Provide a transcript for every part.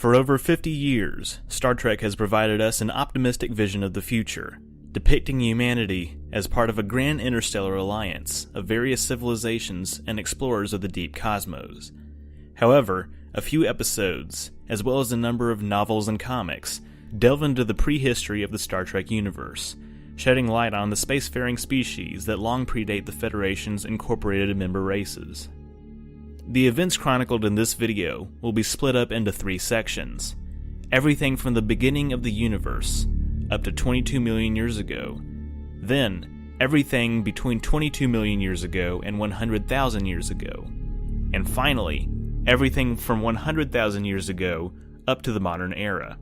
For over 50 years, Star Trek has provided us an optimistic vision of the future, depicting humanity as part of a grand interstellar alliance of various civilizations and explorers of the deep cosmos. However, a few episodes, as well as a number of novels and comics, delve into the prehistory of the Star Trek universe, shedding light on the spacefaring species that long predate the Federation's incorporated member races. The events chronicled in this video will be split up into 3 sections. Everything from the beginning of the universe, up to 22 million years ago. Then, everything between 22 million years ago and 100,000 years ago. And finally, everything from 100,000 years ago up to the modern era.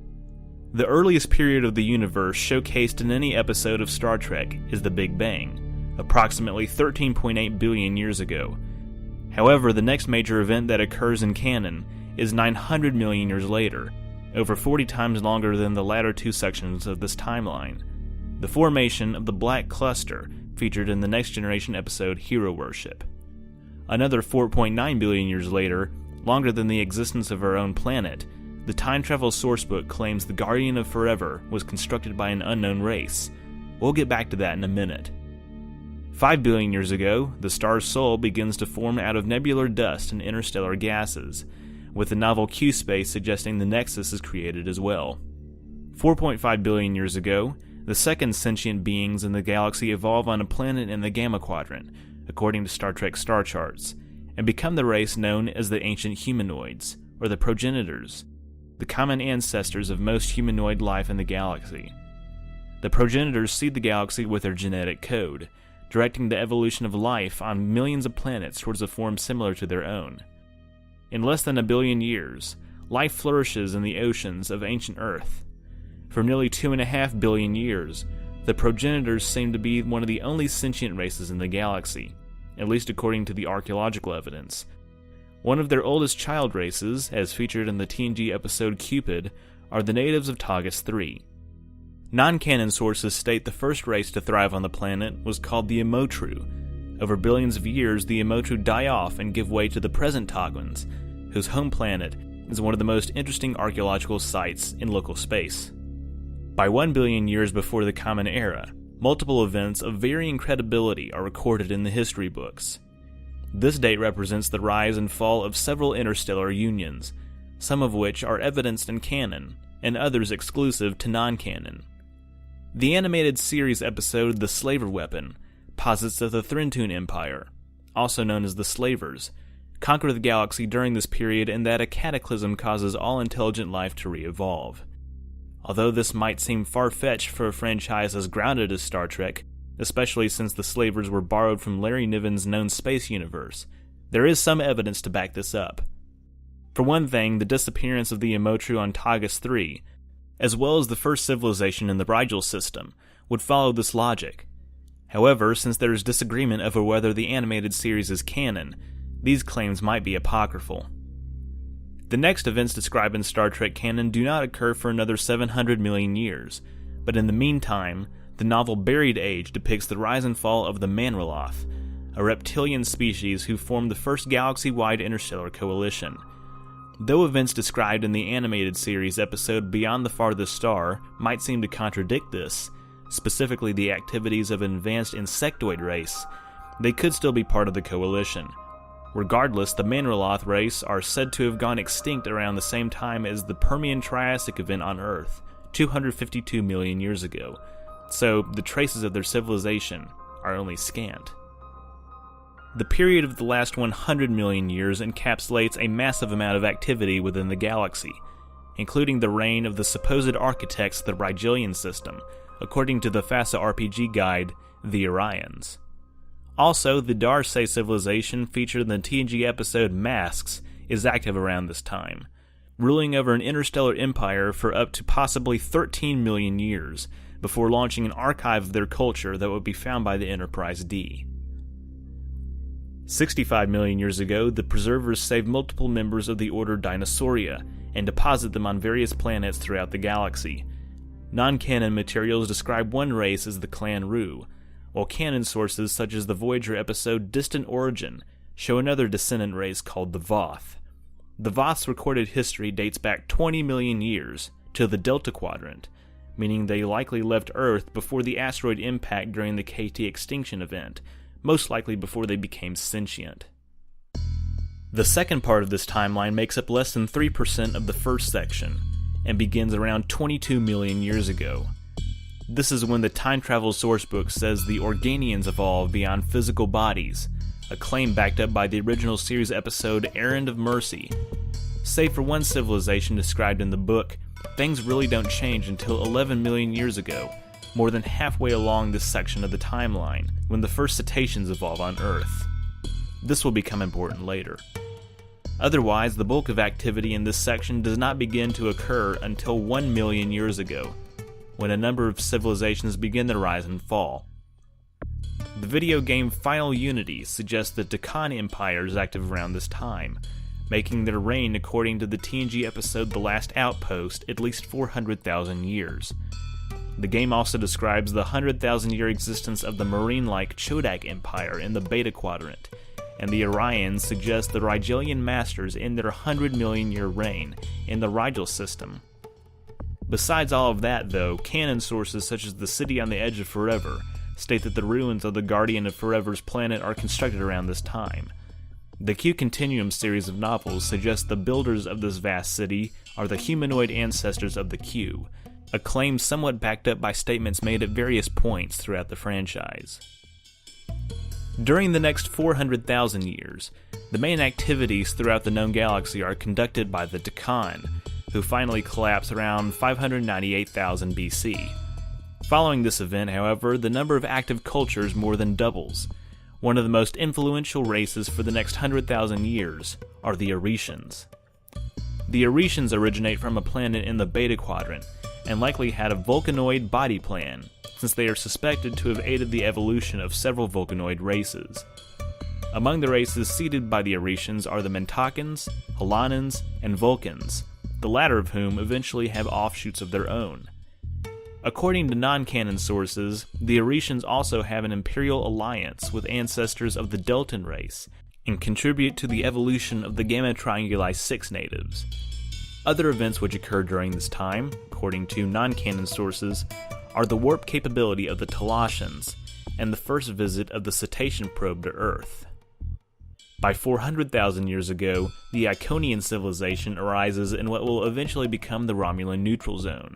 The earliest period of the universe showcased in any episode of Star Trek is the Big Bang, approximately 13.8 billion years ago. However, the next major event that occurs in canon is 900 million years later, over 40 times longer than the latter 2 sections of this timeline. The formation of the Black Cluster, featured in the Next Generation episode Hero Worship. Another 4.9 billion years later, longer than the existence of our own planet, the time travel sourcebook claims the Guardian of Forever was constructed by an unknown race. We'll get back to that in a minute. 5 billion years ago, the star's soul begins to form out of nebular dust and interstellar gases, with the novel Q-space suggesting the Nexus is created as well. 4.5 billion years ago, the second sentient beings in the galaxy evolve on a planet in the Gamma Quadrant, according to Star Trek star charts, and become the race known as the Ancient Humanoids, or the Progenitors, the common ancestors of most humanoid life in the galaxy. The Progenitors seed the galaxy with their genetic code, directing the evolution of life on millions of planets towards a form similar to their own. In less than 1 billion years, life flourishes in the oceans of ancient Earth. For nearly 2.5 billion years, the Progenitors seem to be one of the only sentient races in the galaxy, at least according to the archaeological evidence. One of their oldest child races, as featured in the TNG episode Cupid, are the natives of Tagus III. Non-canon sources state the first race to thrive on the planet was called the Emotru. Over billions of years, the Emotru die off and give way to the present Togwans, whose home planet is one of the most interesting archaeological sites in local space. By 1 billion years before the Common Era, multiple events of varying credibility are recorded in the history books. This date represents the rise and fall of several interstellar unions, some of which are evidenced in canon, and others exclusive to non-canon. The animated series episode The Slaver Weapon posits that the Thrintune Empire, also known as the Slavers, conquer the galaxy during this period and that a cataclysm causes all intelligent life to re-evolve. Although this might seem far-fetched for a franchise as grounded as Star Trek, especially since the Slavers were borrowed from Larry Niven's known space universe, there is some evidence to back this up. For one thing, the disappearance of the Emotru on Tagus III, as well as the first civilization in the Rigel system, would follow this logic. However, since there is disagreement over whether the animated series is canon, these claims might be apocryphal. The next events described in Star Trek canon do not occur for another 700 million years, but in the meantime, the novel Buried Age depicts the rise and fall of the Manroloth, a reptilian species who formed the first galaxy-wide interstellar coalition. Though events described in the animated series episode Beyond the Farthest Star might seem to contradict this, specifically the activities of an advanced insectoid race, they could still be part of the coalition. Regardless, the Manroloth race are said to have gone extinct around the same time as the Permian-Triassic event on Earth, 252 million years ago, so the traces of their civilization are only scant. The period of the last 100 million years encapsulates a massive amount of activity within the galaxy, including the reign of the supposed architects of the Rigelian system, according to the FASA RPG guide, The Orions. Also, the Darsay civilization featured in the TNG episode Masks is active around this time, ruling over an interstellar empire for up to possibly 13 million years, before launching an archive of their culture that would be found by the Enterprise D. 65 million years ago, the Preservers saved multiple members of the Order Dinosauria and deposit them on various planets throughout the galaxy. Non-canon materials describe one race as the Clan Rue, while canon sources such as the Voyager episode Distant Origin show another descendant race called the Voth. The Voth's recorded history dates back 20 million years to the Delta Quadrant, meaning they likely left Earth before the asteroid impact during the KT extinction event, most likely before they became sentient. The second part of this timeline makes up less than 3% of the first section, and begins around 22 million years ago. This is when the time travel sourcebook says the Organians evolved beyond physical bodies, a claim backed up by the original series episode Errand of Mercy. Save for one civilization described in the book, things really don't change until 11 million years ago, more than halfway along this section of the timeline, when the first cetaceans evolve on Earth. This will become important later. Otherwise, the bulk of activity in this section does not begin to occur until 1 million years ago, when a number of civilizations begin their rise and fall. The video game Final Unity suggests the Deccan Empire is active around this time, making their reign, according to the TNG episode The Last Outpost, at least 400,000 years. The game also describes the 100,000-year existence of the marine-like Chodak Empire in the Beta Quadrant, and the Orions suggest the Rigelian Masters in their 100 million year reign in the Rigel system. Besides all of that, though, canon sources such as the City on the Edge of Forever state that the ruins of the Guardian of Forever's planet are constructed around this time. The Q Continuum series of novels suggest the builders of this vast city are the humanoid ancestors of the Q, a claim somewhat backed up by statements made at various points throughout the franchise. During the next 400,000 years, the main activities throughout the known galaxy are conducted by the Deccan, who finally collapse around 598,000 BC. Following this event, however, the number of active cultures more than doubles. One of the most influential races for the next 100,000 years are the Aretians. The Aretians originate from a planet in the Beta Quadrant, and likely had a Vulcanoid body plan, since they are suspected to have aided the evolution of several Vulcanoid races. Among the races seeded by the Aretians are the Mentakans, Halanans, and Vulcans, the latter of whom eventually have offshoots of their own. According to non-canon sources, the Aretians also have an imperial alliance with ancestors of the Deltan race, and contribute to the evolution of the Gamma Trianguli 6 natives. Other events which occurred during this time, according to non-canon sources, are the warp capability of the Talashans, and the first visit of the cetacean probe to Earth. By 400,000 years ago, the Iconian civilization arises in what will eventually become the Romulan neutral zone.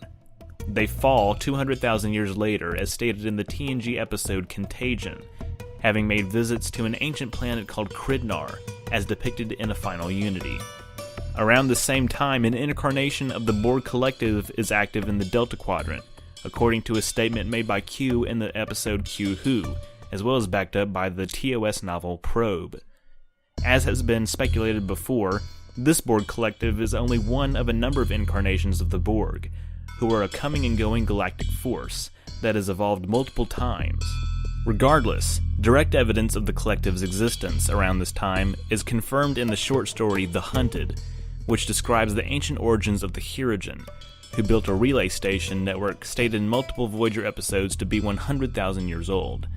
They fall 200,000 years later, as stated in the TNG episode Contagion, having made visits to an ancient planet called Kridnar, as depicted in a Final Unity. Around the same time, an incarnation of the Borg Collective is active in the Delta Quadrant, according to a statement made by Q in the episode Q Who, as well as backed up by the TOS novel Probe. As has been speculated before, this Borg Collective is only one of a number of incarnations of the Borg, who are a coming and going galactic force that has evolved multiple times. Regardless, direct evidence of the Collective's existence around this time is confirmed in the short story The Hunted, which describes the ancient origins of the Hirogen, who built a relay station network stated in multiple Voyager episodes to be 100,000 years old.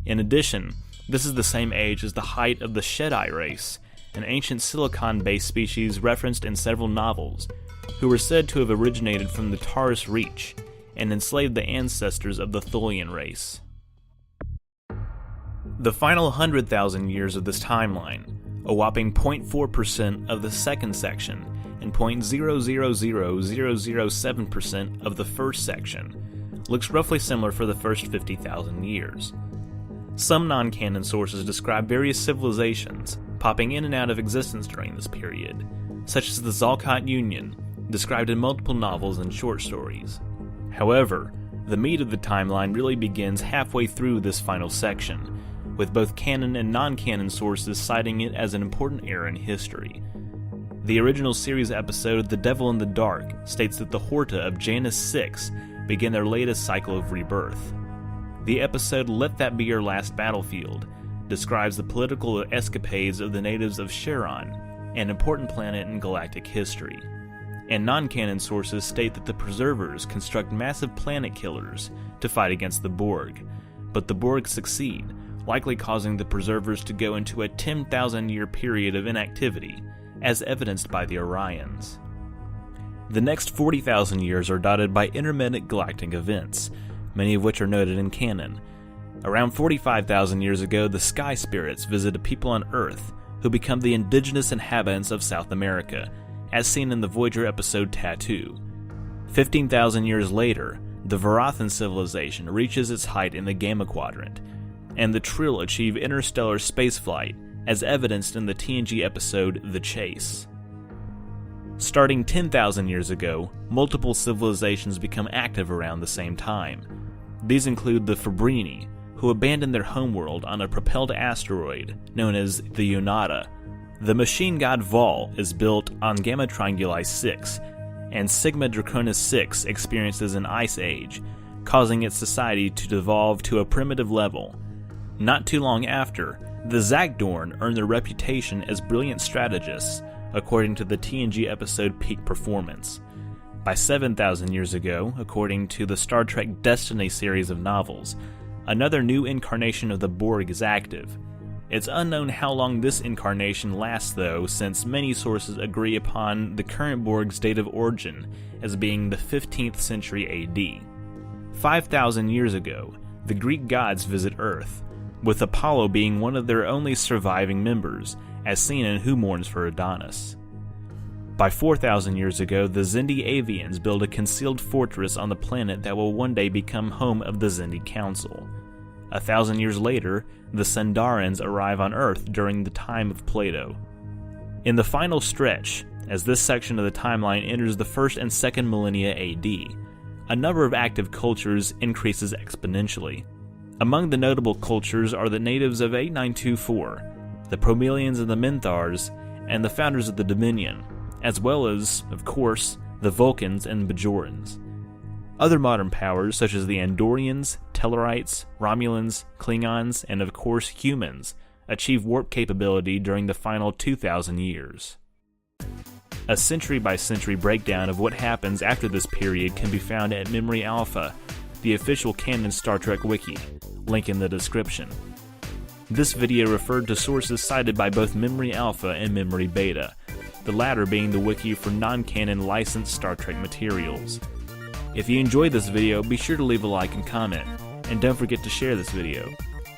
In addition, this is the same age as the height of the Shedai race, an ancient silicon-based species referenced in several novels, who were said to have originated from the Taurus Reach and enslaved the ancestors of the Tholian race. The final 100,000 years of this timeline, a whopping 0.4% of the second section and 0.000007% of the first section, looks roughly similar for the first 50,000 years. Some non-canon sources describe various civilizations popping in and out of existence during this period, such as the Zalcott Union, described in multiple novels and short stories. However, the meat of the timeline really begins halfway through this final section, with both canon and non-canon sources citing it as an important era in history. The original series episode The Devil in the Dark states that the Horta of Janus 6 begin their latest cycle of rebirth. The episode Let That Be Your Last Battlefield describes the political escapades of the natives of Charon, an important planet in galactic history. And non-canon sources state that the Preservers construct massive planet killers to fight against the Borg, but the Borg succeed, likely causing the Preservers to go into a 10,000-year period of inactivity, as evidenced by the Orions. The next 40,000 years are dotted by intermittent galactic events, many of which are noted in canon. Around 45,000 years ago, the sky spirits visit a people on Earth who become the indigenous inhabitants of South America, as seen in the Voyager episode Tattoo. 15,000 years later, the Varathan civilization reaches its height in the Gamma Quadrant, and the Trill achieve interstellar spaceflight, as evidenced in the TNG episode The Chase. Starting 10,000 years ago, multiple civilizations become active around the same time. These include the Fabrini, who abandoned their homeworld on a propelled asteroid known as the Yonata. The machine god Vol is built on Gamma Trianguli 6, and Sigma Draconis 6 experiences an ice age, causing its society to devolve to a primitive level. Not too long after, the Zagdorn earn their reputation as brilliant strategists, according to the TNG episode Peak Performance. By 7,000 years ago, according to the Star Trek Destiny series of novels, another new incarnation of the Borg is active. It's unknown how long this incarnation lasts though, since many sources agree upon the current Borg's date of origin as being the 15th century AD. 5,000 years ago, the Greek gods visit Earth, with Apollo being one of their only surviving members, as seen in Who Mourns for Adonis. By 4,000 years ago, the Xindi Avians build a concealed fortress on the planet that will one day become home of the Xindi Council. 1,000 years later, the Sendarans arrive on Earth during the time of Plato. In the final stretch, as this section of the timeline enters the 1st and 2nd millennia AD, a number of active cultures increases exponentially. Among the notable cultures are the natives of 8924, the Promelians and the Minthars, and the founders of the Dominion, as well as, of course, the Vulcans and Bajorans. Other modern powers, such as the Andorians, Tellarites, Romulans, Klingons, and of course humans, achieve warp capability during the final 2,000 years. A century-by-century breakdown of what happens after this period can be found at Memory Alpha, the official canon Star Trek wiki, link in the description. This video referred to sources cited by both Memory Alpha and Memory Beta, the latter being the wiki for non-canon licensed Star Trek materials. If you enjoyed this video, be sure to leave a like and comment, and don't forget to share this video.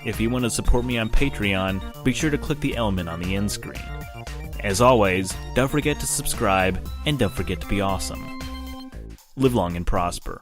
If you want to support me on Patreon, be sure to click the element on the end screen. As always, don't forget to subscribe, and don't forget to be awesome. Live long and prosper.